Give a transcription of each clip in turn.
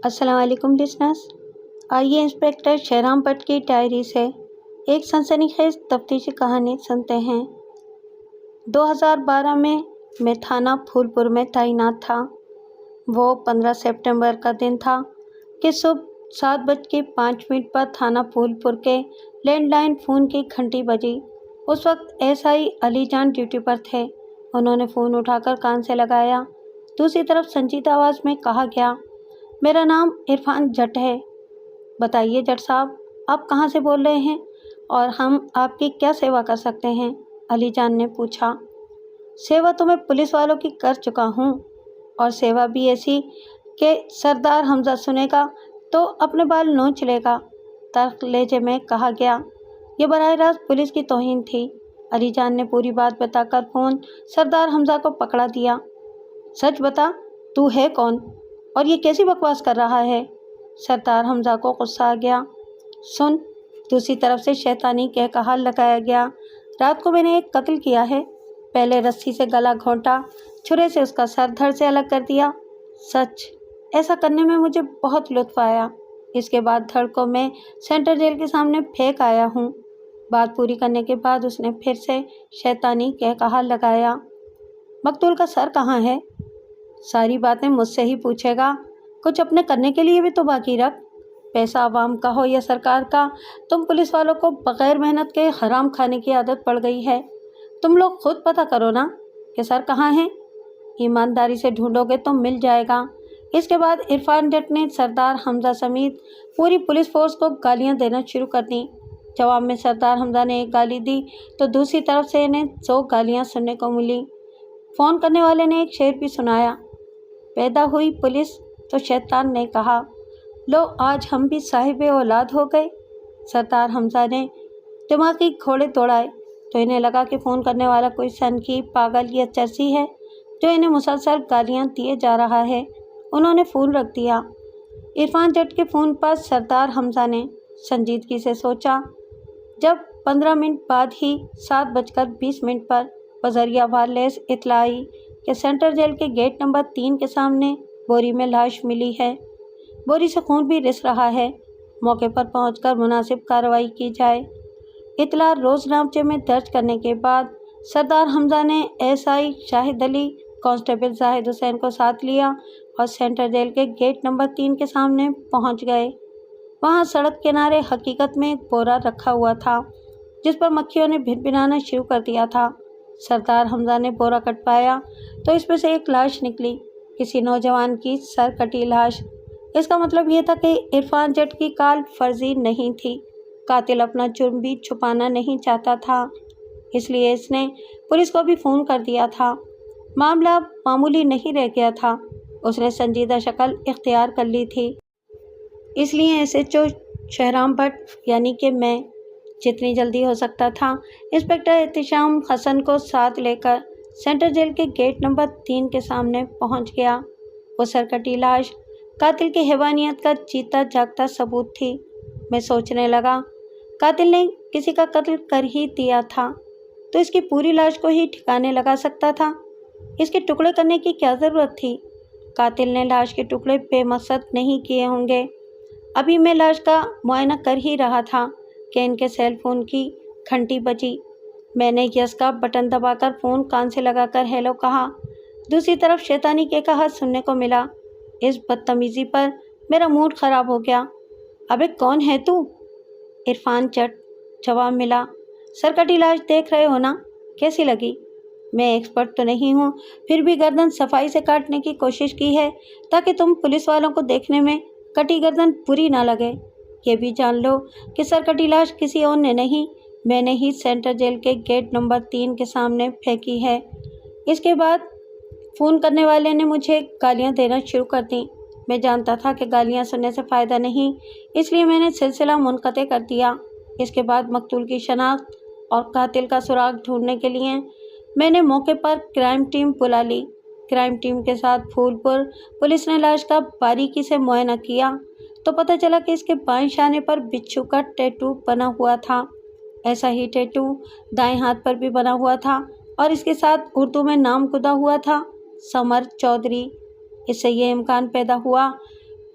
अस्सलाम वालेकुम लिसनर्स। आइए इंस्पेक्टर शहराम भट्ट की डायरी से एक सनसनीखेज तफ्तीशी कहानी सुनते हैं। 2012 में मैं थाना फूलपुर में तैनात था। वो 15 सितंबर का दिन था कि सुबह 7:05 पर थाना फूलपुर के लैंडलाइन फ़ोन की घंटी बजी। उस वक्त एसआई अली जान ड्यूटी पर थे। उन्होंने फ़ोन उठाकर कान से लगाया। दूसरी तरफ संजीदा आवाज़ में कहा गया, मेरा नाम इरफान जट है। बताइए जट साहब, आप कहाँ से बोल रहे हैं और हम आपकी क्या सेवा कर सकते हैं? अली जान ने पूछा। सेवा तो मैं पुलिस वालों की कर चुका हूँ, और सेवा भी ऐसी कि सरदार हमजा सुनेगा तो अपने बाल नोच लेगा, तल्ख लहजे में कहा गया। ये बराह रास्त पुलिस की तौहीन थी। अली जान ने पूरी बात बताकर फ़ोन सरदार हमजा को पकड़ा दिया। सच बता, तू है कौन और ये कैसी बकवास कर रहा है? सरदार हमजा को गुस्सा आ गया। सुन, दूसरी तरफ से शैतानी कहकहा लगाया गया। रात को मैंने एक कत्ल किया है। पहले रस्सी से गला घोंटा, छुरे से उसका सर धड़ से अलग कर दिया। सच, ऐसा करने में मुझे बहुत लुत्फ़ आया। इसके बाद धड़ को मैं सेंट्रल जेल के सामने फेंक आया हूँ। बात पूरी करने के बाद उसने फिर से शैतानी कहकहा लगाया। मकतूल का सर कहाँ है? सारी बातें मुझसे ही पूछेगा? कुछ अपने करने के लिए भी तो बाकी रख। पैसा आवाम का हो या सरकार का, तुम पुलिस वालों को बग़ैर मेहनत के हराम खाने की आदत पड़ गई है। तुम लोग खुद पता करो ना कि सर कहाँ है। ईमानदारी से ढूंढोगे तो मिल जाएगा। इसके बाद इरफान जट ने सरदार हमजा समेत पूरी पुलिस फोर्स को गालियाँ देना शुरू कर दी। जवाब में सरदार हमजा ने एक गाली दी तो दूसरी तरफ से इन्हें 100 गालियाँ सुनने को मिली। फ़ोन करने वाले ने एक शेर भी सुनाया। पैदा हुई पुलिस तो शैतान ने कहा, लो आज हम भी साहिब औलाद हो गए। सरदार हमजा ने दिमागी घोड़े दौड़ाए तो इन्हें लगा कि फ़ोन करने वाला कोई सनकी, पागल या चर्सी है जो इन्हें मुसलसल गालियां दिए जा रहा है। उन्होंने फ़ोन रख दिया। इरफान जट के फ़ोन पर सरदार हमजा ने संजीदगी से सोचा। जब 15 मिनट बाद ही 7:20 पर बजरिया वायरलेस इत्तला आई कि सेंट्रल जेल के गेट नंबर 3 के सामने बोरी में लाश मिली है। बोरी से खून भी रिस रहा है। मौके पर पहुंचकर मुनासिब कार्रवाई की जाए। इत्तला रोज़नामचे में दर्ज करने के बाद सरदार हमजा ने एसआई शाहिद अली, कांस्टेबल जाहिद हुसैन को साथ लिया और सेंट्रल जेल के गेट नंबर 3 के सामने पहुंच गए। वहां सड़क किनारे हकीकत में एक बोरा रखा हुआ था जिस पर मक्खियों ने भिनभिनाना शुरू कर दिया था। सरदार हमजा ने बोरा कटवाया तो इसमें से एक लाश निकली, किसी नौजवान की सर कटी लाश। इसका मतलब ये था कि इरफान जट की काल फर्जी नहीं थी। कातिल अपना जुर्म भी छुपाना नहीं चाहता था, इसलिए इसने पुलिस को भी फ़ोन कर दिया था। मामला मामूली नहीं रह गया था। उसने संजीदा शक्ल इख्तियार कर ली थी। इसलिए एसएचओ शहराम भट्ट यानी कि मैं जितनी जल्दी हो सकता था इंस्पेक्टर एहतिशाम हसन को साथ लेकर सेंट्रल जेल के गेट नंबर 3 के सामने पहुंच गया। वो सरकटी लाश कातिल की हैवानियत का जीता जागता सबूत थी। मैं सोचने लगा, कातिल ने किसी का कत्ल कर ही दिया था तो इसकी पूरी लाश को ही ठिकाने लगा सकता था। इसके टुकड़े करने की क्या ज़रूरत थी? कातिल ने लाश के टुकड़े बेमकसद नहीं किए होंगे। अभी मैं लाश का मुआयना कर ही रहा था कि इनके सेल फ़ोन की घंटी बजी। मैंने यस का बटन दबाकर फ़ोन कान से लगाकर हेलो कहा। दूसरी तरफ शैतानी के कहा सुनने को मिला। इस बदतमीज़ी पर मेरा मूड ख़राब हो गया। अबे कौन है तू? इरफान जट, जवाब मिला। सरकटी लाश देख रहे हो ना, कैसी लगी? मैं एक्सपर्ट तो नहीं हूँ, फिर भी गर्दन सफाई से काटने की कोशिश की है ताकि तुम पुलिस वालों को देखने में कटी गर्दन बुरी ना लगे। ये भी जान लो कि सरकटी लाश किसी और ने नहीं, मैंने ही सेंट्रल जेल के गेट नंबर 3 के सामने फेंकी है। इसके बाद फ़ोन करने वाले ने मुझे गालियां देना शुरू कर दी। मैं जानता था कि गालियां सुनने से फ़ायदा नहीं, इसलिए मैंने सिलसिला मुनक़ते कर दिया। इसके बाद मकतूल की शनाख्त और कातिल का सुराग ढूंढने के लिए मैंने मौके पर क्राइम टीम बुला ली। क्राइम टीम के साथ फूलपुर पुलिस ने लाश का बारीकी से मुआयना किया तो पता चला कि इसके बाएं शाने पर बिच्छू का टैटू बना हुआ था। ऐसा ही टैटू दाएं हाथ पर भी बना हुआ था और इसके साथ उर्दू में नाम खुदा हुआ था, समर चौधरी। इससे ये इम्कान पैदा हुआ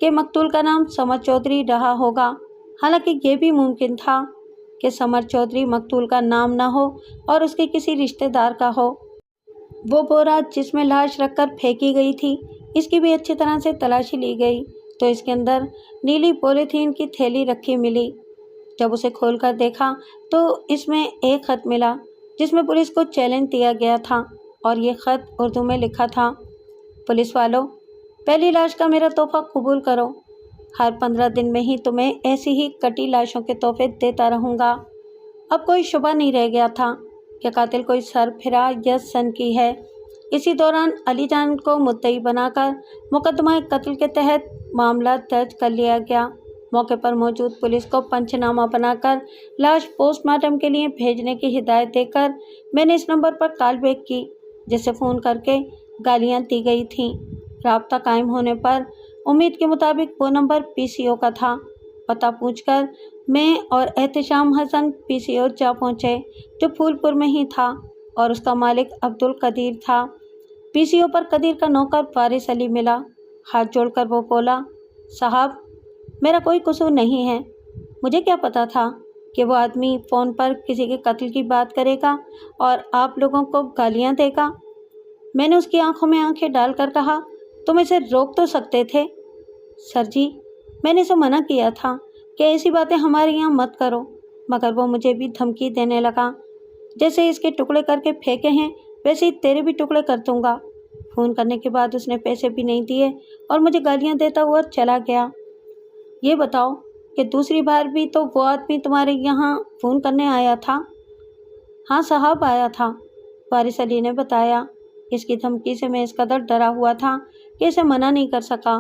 کہ مقتول کا نام سمر چودھری رہا ہوگا، حالانکہ یہ بھی ممکن تھا کہ سمر چودھری مقتول کا نام نہ ہو اور اس کے کسی رشتہ دار کا ہو۔ وہ بورا جس میں لاش رکھ کر پھینکی گئی تھی، اس کی بھی اچھی طرح سے تلاشی لی گئی تو اس کے اندر نیلی پولیتھین کی تھیلی رکھی ملی۔ جب اسے کھول کر دیکھا تو اس میں ایک خط ملا جس میں پولیس کو چیلنج دیا گیا تھا، اور یہ خط اردو میں لکھا تھا: پولیس والو، پہلی لاش کا میرا تحفہ قبول کرو۔ ہر 15 دن میں ہی تمہیں ایسی ہی کٹی لاشوں کے تحفے دیتا رہوں گا۔ اب کوئی شبہ نہیں رہ گیا تھا کہ قاتل کوئی سرفراز یا سنکی ہے۔ اسی دوران علی جان کو مدعی بنا کر مقدمہ قتل کے تحت معاملہ درج کر لیا گیا۔ موقع پر موجود پولیس کو پنچنامہ بنا کر لاش پوسٹ مارٹم کے لیے بھیجنے کی ہدایت دے کر میں نے اس نمبر پر کال بیک کی جس سے فون کر کے گالیاں دی گئی تھیں۔ رابطہ قائم ہونے پر امید کے مطابق وہ نمبر PCO کا تھا۔ پتہ پوچھ کر میں اور احتشام حسن PCO جا پہنچے جو پھول پور میں ہی تھا، اور اس کا مالک عبد القدیر تھا۔ PCO پر قدیر کا نوکر وارث علی ملا۔ ہاتھ جوڑ کر وہ بولا: صاحب، میرا کوئی قصور نہیں ہے۔ مجھے کیا پتا تھا کہ وہ آدمی فون پر کسی کے قتل کی بات کرے گا اور آپ لوگوں کو گالیاں دے گا۔ میں نے اس کی آنکھوں میں آنکھیں ڈال کر کہا: تم اسے روک تو سکتے تھے۔ سر جی، میں نے اسے منع کیا تھا کہ ایسی باتیں ہمارے یہاں مت کرو، مگر وہ مجھے بھی دھمکی دینے لگا: جیسے اس کے ٹکڑے کر کے پھینکے ہیں ویسے ہی تیرے بھی ٹکڑے کر دوں گا۔ فون کرنے کے بعد اس نے پیسے بھی نہیں دیے اور مجھے گالیاں دیتا ہوا چلا گیا۔ یہ بتاؤ کہ دوسری بار بھی تو وہ آدمی تمہارے یہاں فون کرنے آیا تھا؟ ہاں صاحب، آیا تھا، وارث علی نے بتایا۔ اس کی دھمکی سے میں اس قدر ڈرا ہوا تھا کہ اسے منع نہیں کر سکا۔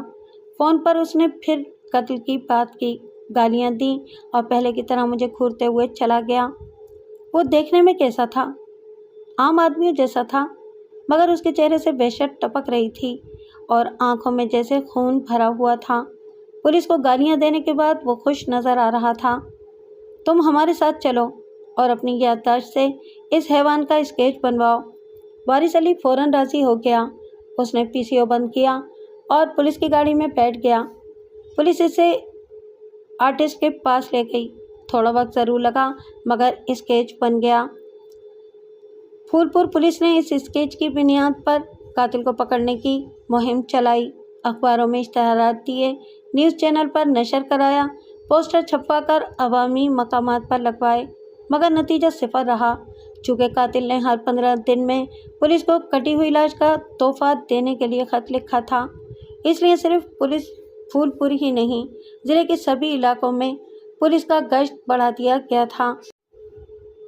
فون پر اس نے پھر قتل کی بات کی، گالیاں دیں اور پہلے کی طرح مجھے گھورتے ہوئے چلا گیا۔ وہ دیکھنے میں کیسا تھا؟ عام آدمیوں جیسا تھا، مگر اس کے چہرے سے وحشت ٹپک رہی تھی اور آنکھوں میں جیسے خون بھرا ہوا تھا۔ پولیس کو گالیاں دینے کے بعد وہ خوش نظر آ رہا تھا۔ تم ہمارے ساتھ چلو اور اپنی یادداشت سے اس حیوان کا اسکیچ بنواؤ۔ وارث علی فوراً راضی ہو گیا۔ اس نے PCO بند کیا اور پولیس کی گاڑی میں بیٹھ گیا۔ پولیس اسے آرٹسٹ کے پاس لے گئی۔ تھوڑا وقت ضرور لگا مگر اسکیچ بن گیا۔ پھول پور پولیس نے اس اسکیچ کی بنیاد پر قاتل کو پکڑنے کی مہم چلائی، اخباروں میں اشتہارات دیے، نیوز چینل پر نشر کرایا، پوسٹر چھپوا کر عوامی مقامات پر لگوائے، مگر نتیجہ صفر رہا۔ چونکہ قاتل نے ہر 15 دن میں پولیس کو کٹی ہوئی لاش کا تحفہ دینے کے لیے خط لکھا تھا، اس لیے صرف پولیس پھول پور ہی نہیں، ضلع کے سبھی علاقوں میں پولیس کا گشت بڑھا دیا گیا تھا۔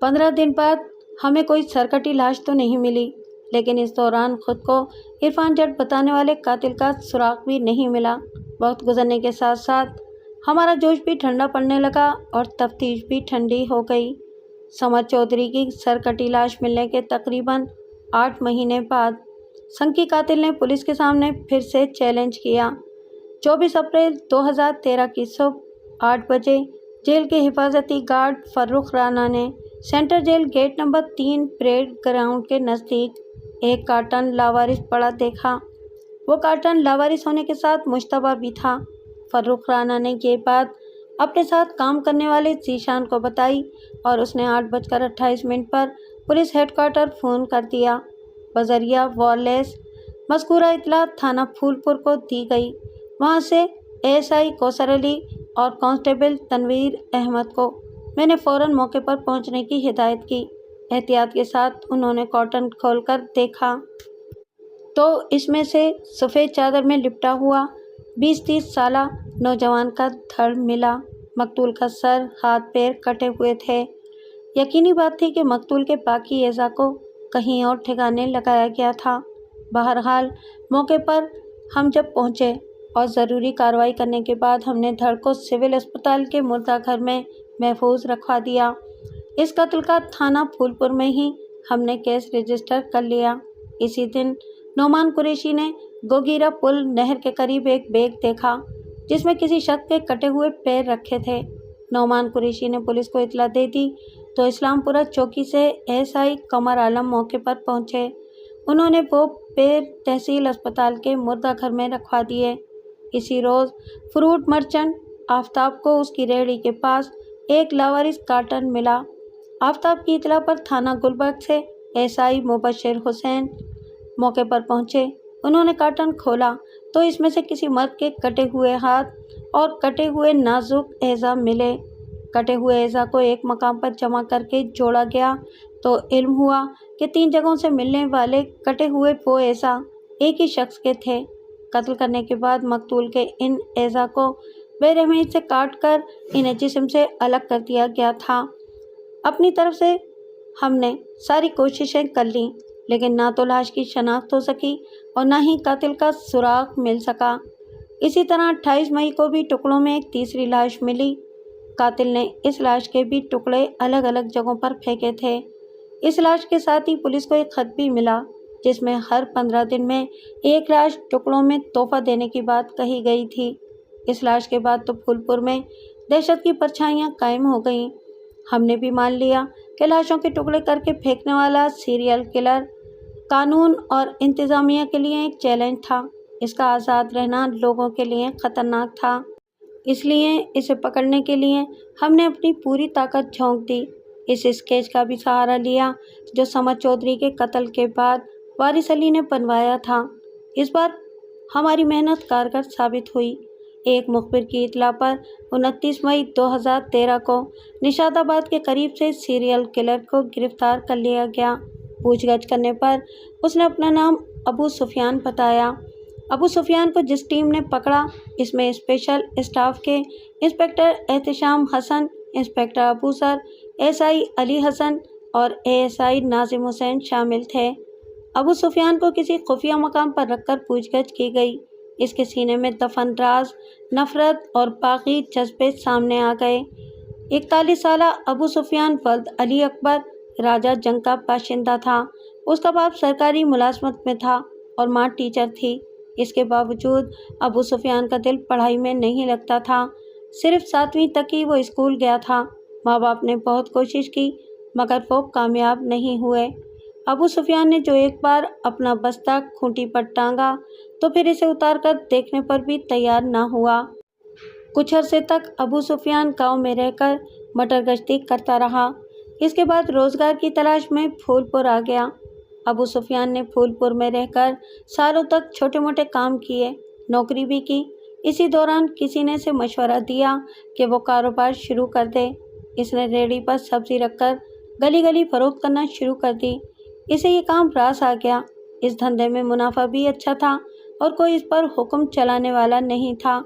15 دن بعد ہمیں کوئی سرکٹی لاش تو نہیں ملی، لیکن اس دوران خود کو عرفان جٹ بتانے والے قاتل کا سراغ بھی نہیں ملا۔ وقت گزرنے کے ساتھ ساتھ ہمارا جوش بھی ٹھنڈا پڑنے لگا اور تفتیش بھی ٹھنڈی ہو گئی۔ سمر چودھری کی سرکٹی لاش ملنے کے تقریباً 8 مہینے بعد سنکی قاتل نے پولیس کے سامنے پھر سے چیلنج کیا۔ 24 اپریل 2013 کی صبح 8 بجے جیل کے حفاظتی گارڈ فرخ رانا نے central jail gate number 3 parade ground کے نزدیک ایک کارٹن لاوارث پڑا دیکھا۔ وہ کارٹن لاوارث ہونے کے ساتھ مشتبہ بھی تھا۔ فرخ رانا نے یہ بات اپنے ساتھ کام کرنے والے ذیشان کو بتائی اور اس نے 8:28 پر پولیس ہیڈ کوارٹر فون کر دیا۔ بذریعہ وائرلیس مذکورہ اطلاع تھانہ پھول پور کو دی گئی۔ وہاں سے ASI کوثر علی اور کانسٹیبل تنویر احمد کو میں نے فوراً موقع پر پہنچنے کی ہدایت کی۔ احتیاط کے ساتھ انہوں نے کارٹن کھول کر دیکھا تو اس میں سے سفید چادر میں لپٹا ہوا 20-30 سالہ نوجوان کا دھڑ ملا۔ مقتول کا سر، ہاتھ، پیر کٹے ہوئے تھے۔ یقینی بات تھی کہ مقتول کے باقی اعضاء کو کہیں اور ٹھکانے لگایا گیا تھا۔ بہرحال موقع پر ہم جب پہنچے اور ضروری کارروائی کرنے کے بعد ہم نے دھڑ کو سول اسپتال کے مردہ گھر میں محفوظ رکھوا دیا۔ اس قتل کا تھانہ پھول پور میں ہی ہم نے کیس رجسٹر کر لیا۔ اسی دن نعمان قریشی نے گوگیرا پل نہر کے قریب ایک بیگ دیکھا جس میں کسی شخص کے کٹے ہوئے پیر رکھے تھے۔ نعمان قریشی نے پولیس کو اطلاع دے دی تو اسلام پورہ چوکی سے ASI قمر عالم موقع پر پہنچے۔ انہوں نے وہ پیر تحصیل اسپتال کے مردہ گھر میں رکھوا دیے۔ इसी रोज़ फ्रूट मर्चेंट आफ्ताब को उसकी रेहड़ी के पास एक लावारिस कार्टन मिला। आफ्ताब की इतला पर थाना गुलबर्ग से एसआई मुबश्शिर हुसैन मौके पर पहुंचे। उन्होंने कार्टन खोला तो इसमें से किसी मर्द के कटे हुए हाथ और कटे हुए नाजुक एज़ा मिले। कटे हुए एज़ा को एक मकाम पर जमा करके जोड़ा गया तो इल्म हुआ कि 3 जगहों से मिलने वाले कटे हुए वो एज़ा एक ही शख्स के थे। कत्ल करने के बाद मकतूल के इन एज़ा को बेरहमी से काट कर इन्हें जिस्म से अलग कर दिया गया था। अपनी तरफ से हमने सारी कोशिशें कर लीं, लेकिन ना तो लाश की शनाख्त हो सकी और ना ही कातिल का सुराग मिल सका। इसी तरह 28 मई को भी टुकड़ों में एक तीसरी लाश मिली। कातिल ने इस लाश के भी टुकड़े अलग अलग जगहों पर फेंके थे। इस लाश के साथ ही पुलिस को एक खत भी मिला जिसमें हर 15 दिन में एक लाश टुकड़ों में तोहफा देने की बात कही गई थी। इस लाश के बाद तो फूलपुर में दहशत की परछाइयाँ कायम हो गईं। हमने भी मान लिया कि लाशों के टुकड़े करके फेंकने वाला सीरियल किलर कानून और इंतज़ामिया के लिए एक चैलेंज था। इसका आज़ाद रहना लोगों के लिए ख़तरनाक था, इसलिए इसे पकड़ने के लिए हमने अपनी पूरी ताकत झोंक दी। इस स्केच का भी सहारा लिया जो समद चौधरी के कत्ल के बाद वारिस अली ने बनवाया था। इस बार हमारी मेहनत कारगर साबित हुई। एक मुखबिर की इतला पर 29 मई 2013 को निशादाबाद के करीब से सीरियल किलर को गिरफ्तार कर लिया गया। पूछगछ करने पर उसने अपना नाम अबू सुफियान बताया। अबू सुफियान को जिस टीम ने पकड़ा, इसमें स्पेशल स्टाफ के inspector Ehtisham Hasan, inspector Abusar, SI Ali Hasan और एएसआई नाजिम हुसैन शामिल थे। अबू सुफियान को किसी खुफिया मकाम पर रखकर पूछगछ की गई। इसके सीने में दफन राज, नफरत और बाकी जज्बे सामने आ गए। 41 साला अबू सुफियान वल्द अली अकबर राजा जंग का बाशिंदा था। उसका बाप सरकारी मुलाजमत में था और माँ टीचर थी। इसके बावजूद अबू सुफियान का दिल पढ़ाई में नहीं लगता था। सिर्फ 7वीं तक ही वो स्कूल गया था। माँ बाप ने बहुत कोशिश की मगर वो कामयाब नहीं हुए। अबू सुफियान ने जो एक बार अपना बस्ता खूंटी पर टांगा तो फिर इसे उतार कर देखने पर भी तैयार ना हुआ। कुछ अरसे तक अबू सुफियान गांव में रहकर मटर गश्ती करता रहा। इसके बाद रोज़गार की तलाश में फूलपुर आ गया। अबू सुफियान ने फूलपुर में रहकर सालों तक छोटे मोटे काम किए, नौकरी भी की। इसी दौरान किसी ने इसे मशवरा दिया कि वो कारोबार शुरू कर दे। इसने रेहड़ी पर सब्जी रखकर गली गली फरोख्त करना शुरू कर दी। इसे ये काम रास आ गया। इस धंधे में मुनाफा भी अच्छा था और कोई इस पर हुक्म चलाने वाला नहीं था।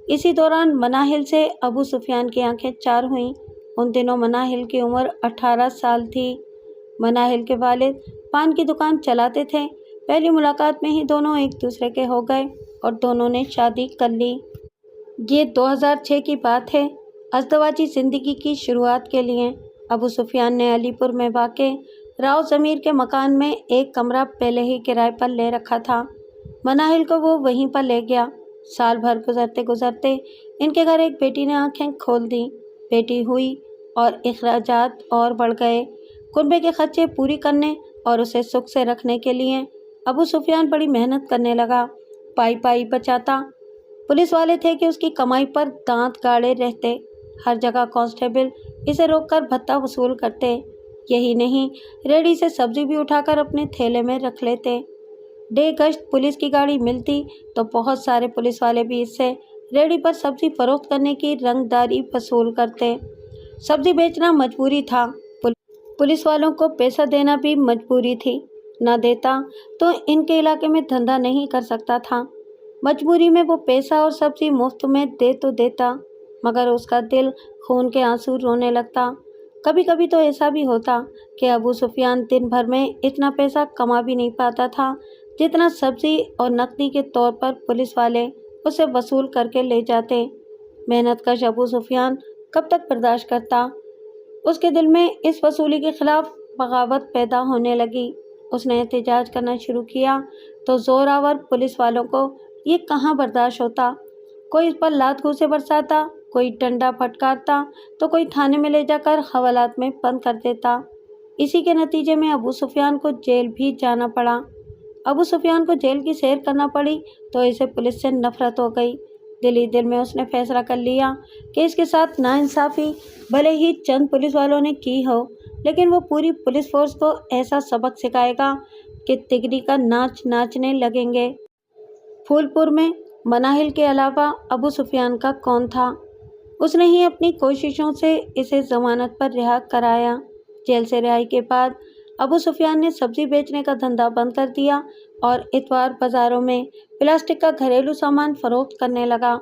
इसी दौरान मनाहिल से अबू सुफियान की आंखें चार हुईं। उन दिनों मनाहिल की उम्र 18 साल थी। मनाहिल के वालिद पान की दुकान चलाते थे। पहली मुलाकात में ही दोनों एक दूसरे के हो गए और दोनों ने शादी कर ली। ये 2006 की बात है। अज़दवाजी ज़िंदगी की शुरुआत के लिए अबू सुफियान ने अलीपुर में वाक़े राव ज़मीर के मकान में एक कमरा पहले ही किराए पर ले रखा था। मनाहिल को वो वहीं पर ले गया। साल भर गुजरते गुजरते इनके घर एक बेटी ने आंखें खोल दी। बेटी हुई और अखराजात और बढ़ गए। कुनबे के खर्चे पूरी करने और उसे सुख से रखने के लिए अबू सुफियान बड़ी मेहनत करने लगा। पाई पाई बचाता। पुलिस वाले थे कि उसकी कमाई पर दांत गाड़े रहते। हर जगह कांस्टेबल इसे रोककर भत्ता वसूल करते। यही नहीं, रेहड़ी से सब्जी भी उठाकर अपने थैले में रख लेते। डे गश्त पुलिस की गाड़ी मिलती तो बहुत सारे पुलिस वाले भी इससे रेहड़ी पर सब्जी फरोख्त करने की रंगदारी वसूल करते। सब्जी बेचना मजबूरी था। पुलिस वालों को पैसा देना भी मजबूरी थी। न देता तो इनके इलाके में धंधा नहीं कर सकता था। मजबूरी में वो पैसा और सब्जी मुफ्त में दे तो देता, मगर उसका दिल खून के आंसू रोने लगता। कभी कभी तो ऐसा भी होता कि अबू सुफियान दिन भर में इतना पैसा कमा भी नहीं पाता था जितना सब्जी और नकदी के तौर पर पुलिस वाले उसे वसूल करके ले जाते। मेहनतकश अबू सुफियान कब तक बर्दाश्त करता। उसके दिल में इस वसूली के खिलाफ बगावत पैदा होने लगी। उसने एहतजाज करना शुरू किया तो जोरावर पुलिस वालों को ये कहाँ बर्दाश्त होता। कोई इस पर लात घूंसे बरसाता, कोई डंडा फटकारता तो कोई थाने में ले जाकर हवालात में बंद कर देता। इसी के नतीजे में अबू सुफियान को जेल भी जाना पड़ा। ابو سفیان کو جیل کی سیر کرنا پڑی تو اسے پولیس سے نفرت ہو گئی۔ دل ہی دل میں اس نے فیصلہ کر لیا کہ اس کے ساتھ ناانصافی بھلے ہی چند پولیس والوں نے کی ہو، لیکن وہ پوری پولیس فورس کو ایسا سبق سکھائے گا کہ تگری کا ناچ ناچنے لگیں گے۔ پھول پور میں مناہل کے علاوہ ابو سفیان کا کون تھا؟ اس نے ہی اپنی کوششوں سے اسے ضمانت پر رہا کرایا۔ جیل سے رہائی کے بعد ابو سفیان نے سبزی بیچنے کا دھندا بند کر دیا اور اتوار بازاروں میں پلاسٹک کا گھریلو سامان فروخت کرنے لگا۔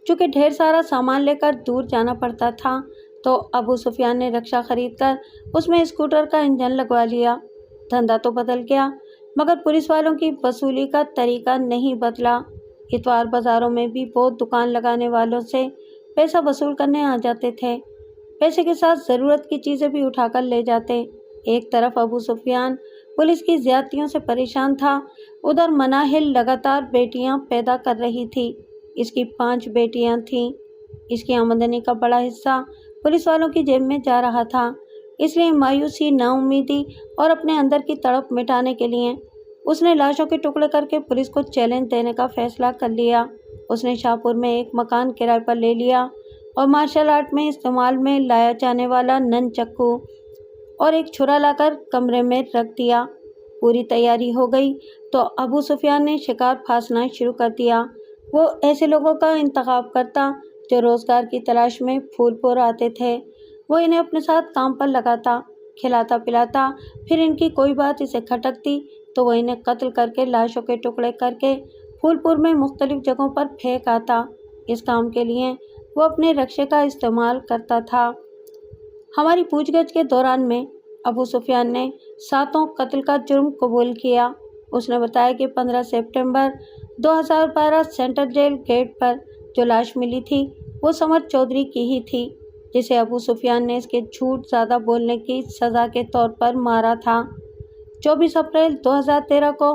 چونکہ ڈھیر سارا سامان لے کر دور جانا پڑتا تھا تو ابو سفیان نے رکشہ خرید کر اس میں اسکوٹر کا انجن لگوا لیا۔ دھندا تو بدل گیا مگر پولیس والوں کی وصولی کا طریقہ نہیں بدلا۔ اتوار بازاروں میں بھی وہ دکان لگانے والوں سے پیسہ وصول کرنے آ جاتے تھے۔ پیسے کے ساتھ ضرورت کی چیزیں بھی اٹھا کر لے جاتے۔ ایک طرف ابو سفیان پولیس کی زیادتیوں سے پریشان تھا، ادھر مناہل لگاتار بیٹیاں پیدا کر رہی تھی۔ اس کی 5 بیٹیاں تھیں۔ اس کی آمدنی کا بڑا حصہ پولیس والوں کی جیب میں جا رہا تھا، اس لیے مایوسی، نا امیدی اور اپنے اندر کی تڑپ مٹانے کے لیے اس نے لاشوں کے ٹکڑے کر کے پولیس کو چیلنج دینے کا فیصلہ کر لیا۔ اس نے شاہپور میں ایک مکان کرائے پر لے لیا اور مارشل آرٹ میں استعمال میں لایا جانے والا نن چکو اور ایک چھرا لا کر کمرے میں رکھ دیا۔ پوری تیاری ہو گئی تو ابو سفیان نے شکار پھانسنا شروع کر دیا۔ وہ ایسے لوگوں کا انتخاب کرتا جو روزگار کی تلاش میں پھول پور آتے تھے۔ وہ انہیں اپنے ساتھ کام پر لگاتا، کھلاتا پلاتا، پھر ان کی کوئی بات اسے کھٹکتی تو وہ انہیں قتل کر کے لاشوں کے ٹکڑے کر کے پھول پور میں مختلف جگہوں پر پھینک آتا۔ اس کام کے لیے وہ اپنے رکشے کا استعمال کرتا تھا۔ ہماری پوچھ گچھ کے دوران میں ابو سفیان نے 7 قتل کا جرم قبول کیا۔ اس نے بتایا کہ 15 سپٹمبر 2012 سینٹرل جیل گیٹ پر جو لاش ملی تھی وہ سمر چودھری کی ہی تھی، جسے ابو سفیان نے اس کے جھوٹ زیادہ بولنے کی سزا کے طور پر مارا تھا۔ 24 اپریل 2013 کو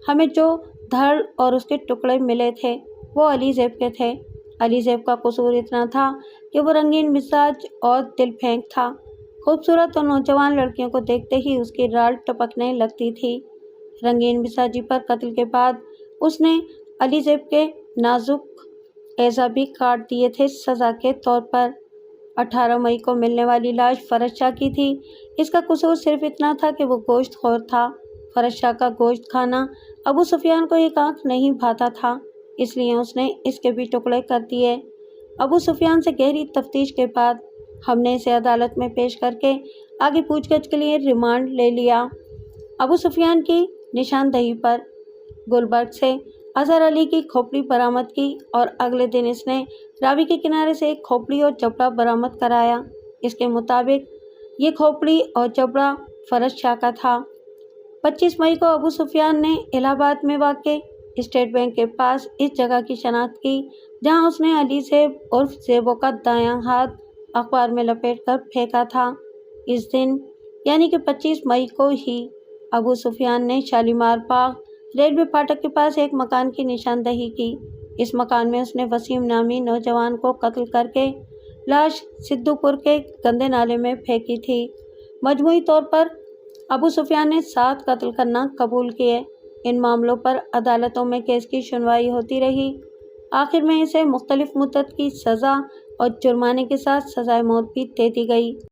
ہمیں جو دھڑ اور اس کے ٹکڑے ملے تھے وہ علی زیب کے تھے۔ علی زیب کا قصور اتنا تھا کہ وہ رنگین مزاج اور دل پھینک تھا۔ خوبصورت اور نوجوان لڑکیوں کو دیکھتے ہی اس کی رال ٹپکنے لگتی تھی۔ رنگین مزاجی پر قتل کے بعد اس نے علی زیب کے نازک اعضاء بھی کاٹ دیے تھے سزا کے طور پر۔ 18 مئی کو ملنے والی لاش فرج شاہ کی تھی۔ اس کا قصور صرف اتنا تھا کہ وہ گوشت خور تھا۔ فرج شاہ کا گوشت کھانا ابو سفیان کو ایک آنکھ نہیں بھاتا تھا، اس لیے اس نے اس کے بھی ٹکڑے کر دیے۔ ابو سفیان سے گہری تفتیش کے بعد ہم نے اسے عدالت میں پیش کر کے آگے پوچھ گچھ کے لیے ریمانڈ لے لیا۔ ابو سفیان کی نشاندہی پر گلبرگ سے اظہر علی کی کھوپڑی برآمد کی اور اگلے دن اس نے راوی کے کنارے سے ایک کھوپڑی اور جبڑا برآمد کرایا۔ اس کے مطابق یہ کھوپڑی اور جبڑا فرج شاہ کا تھا۔ 25 مئی کو ابو سفیان نے الہ آباد میں واقع اسٹیٹ بینک کے پاس اس جگہ کی شناخت کی جہاں اس نے علی زیب عرف زیبو کا دایاں ہاتھ اخبار میں لپیٹ کر پھینکا تھا۔ اس دن یعنی کہ 25 مئی کو ہی ابو سفیان نے شالیمار باغ ریلوے پھاٹک کے پاس ایک مکان کی نشاندہی کی۔ اس مکان میں اس نے وسیم نامی نوجوان کو قتل کر کے لاش سدھو پور کے گندے نالے میں پھینکی تھی۔ مجموعی طور پر ابو سفیان نے 7 قتل کرنا قبول کیے۔ ان معاملوں پر عدالتوں میں کیس کی سنوائی ہوتی رہی۔ آخر میں اسے مختلف مدت کی سزا اور جرمانے کے ساتھ سزائے موت بھی دے دی گئی۔